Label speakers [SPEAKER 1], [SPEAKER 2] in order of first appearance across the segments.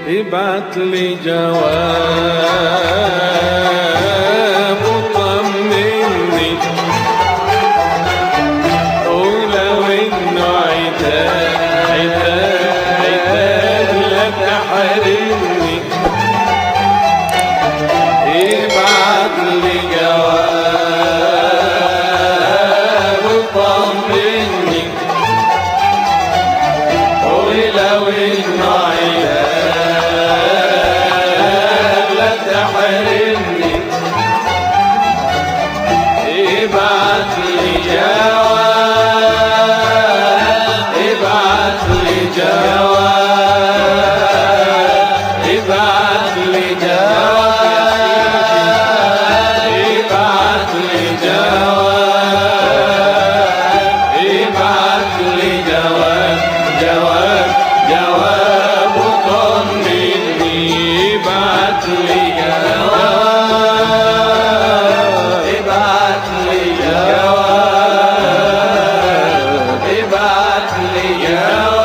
[SPEAKER 1] ابعت لي جواب وطمني، ولو انه عتاب لا تحرمني. ابعت لي جواب وطمني، ولو انه عتاب لا تحرمني. ابعت لي جواب، ابعت لي جواب، ابعت لي جواب، ابعت لي جواب، ابعت لي جواب، جواب جواب وطمني. ابعت لي جواب، ابعت لي جواب، ابعت لي جواب،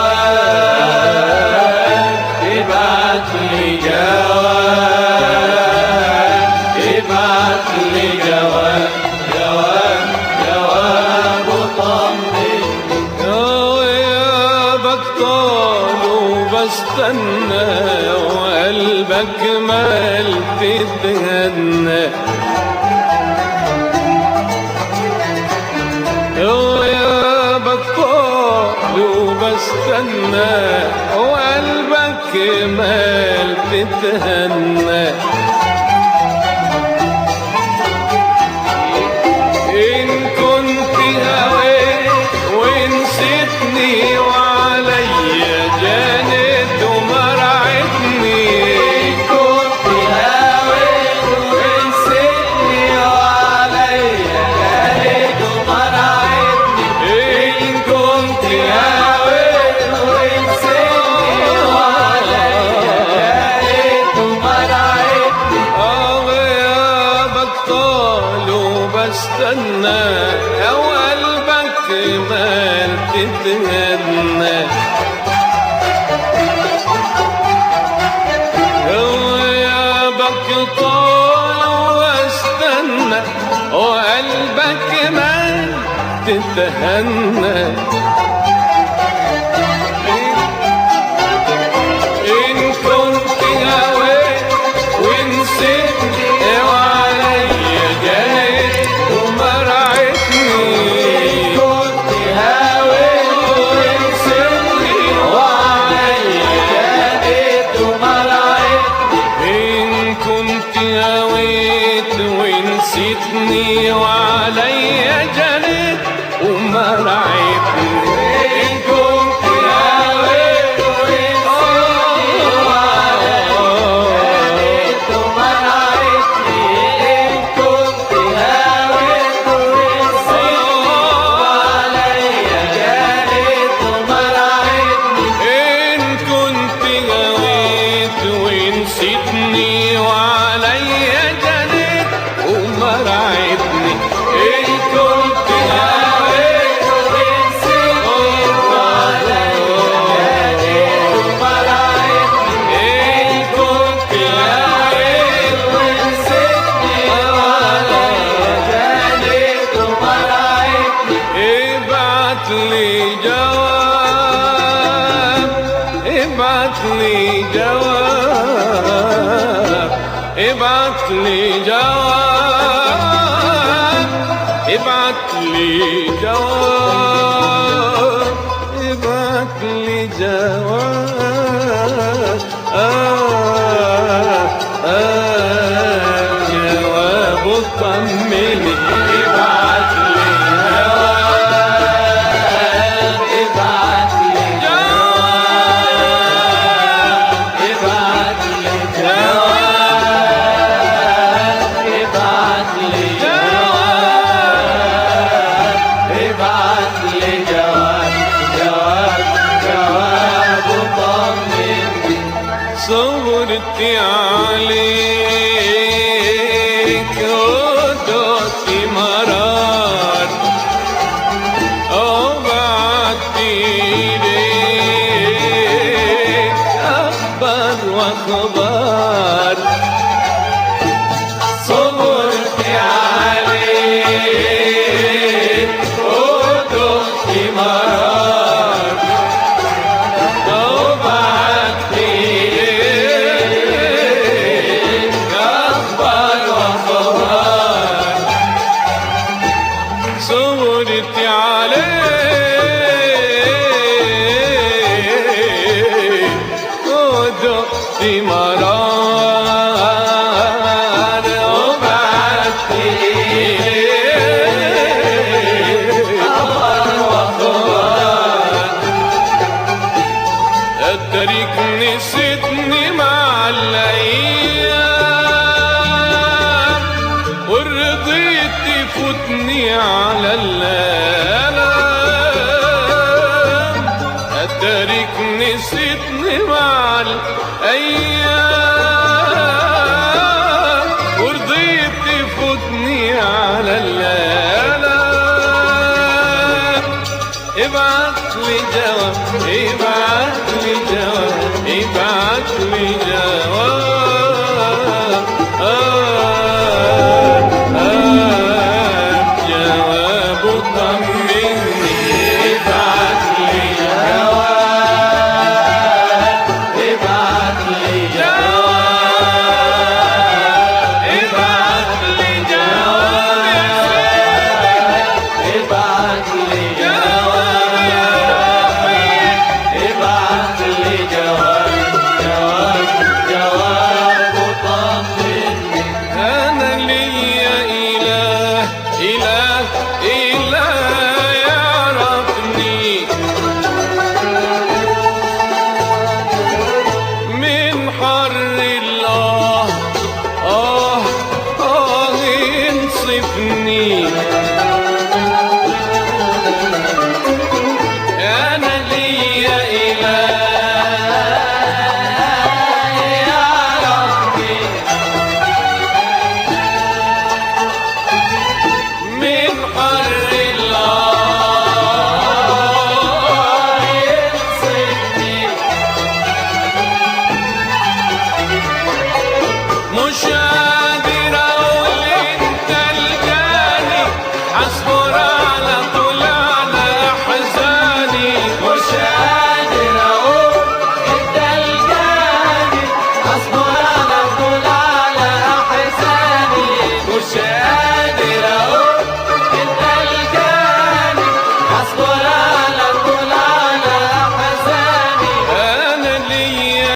[SPEAKER 1] ابعت لي جواب، ابعت لي جواب، جواب جواب وطمني. غيابك طال وبستنى، وقلبك مال تتهنى. غيابك طال وبستنى، وقلبك مال تتهنى. إن كنت هويت ونسيتني، وعليا جانت ومرعتني. إن كنت هويت ونسيتني، وعليا جانت ومرعتني. إن كنت هويت ونسيتني، وعليا جانت ومرعتني. غيابك طال وبستنى، أو قلبك مال تتهنى. غيابك طال واستنى، وقلبك مال تتهنى. إن كنت هويت ونسيتني، وعليا جانت ومرعتني. إن كنت هويت ونسيتني، وعليا جانت ومرعتني. إن كنت هويت ونسيتني، وعليا جانت ومرعتني. إن كنت هويت ونسيتني، وعليا جانت ومرعتني. إن كنت هويت ونسيتني، وعليا جانت ومرعتني. إن كنت هويت ونسيتني، وعليا جانت ومرعتني. إن كنت هويت ونسيتني، وعليا جانت ومرعتني. إن كنت هويت ونسيتني، وعليا جانت ومرعتني. ابعت لي جواب، ابعت لي جواب، ابعت لي جواب، ابعت لي جواب، ابعت لي جواب. جواب وطمني. ابعت لي جواب، ابعت لي جواب، ابعت لي جواب، ابعت لي جواب، ابعت لي جواب، جواب جواب وطمني. صبرت عليك ودقت مرار، وبعت إليك أخبار واخبار صبرت عليك ودقت مرار وبعت ليك أخبار وأخبار صبرت عليك ودقت مرار وبعت ليك أخبار وأخبار أتريك نسيتني مع الأيام ورضيت تفوتني على الآلام أتريك نسيتني مع الأيام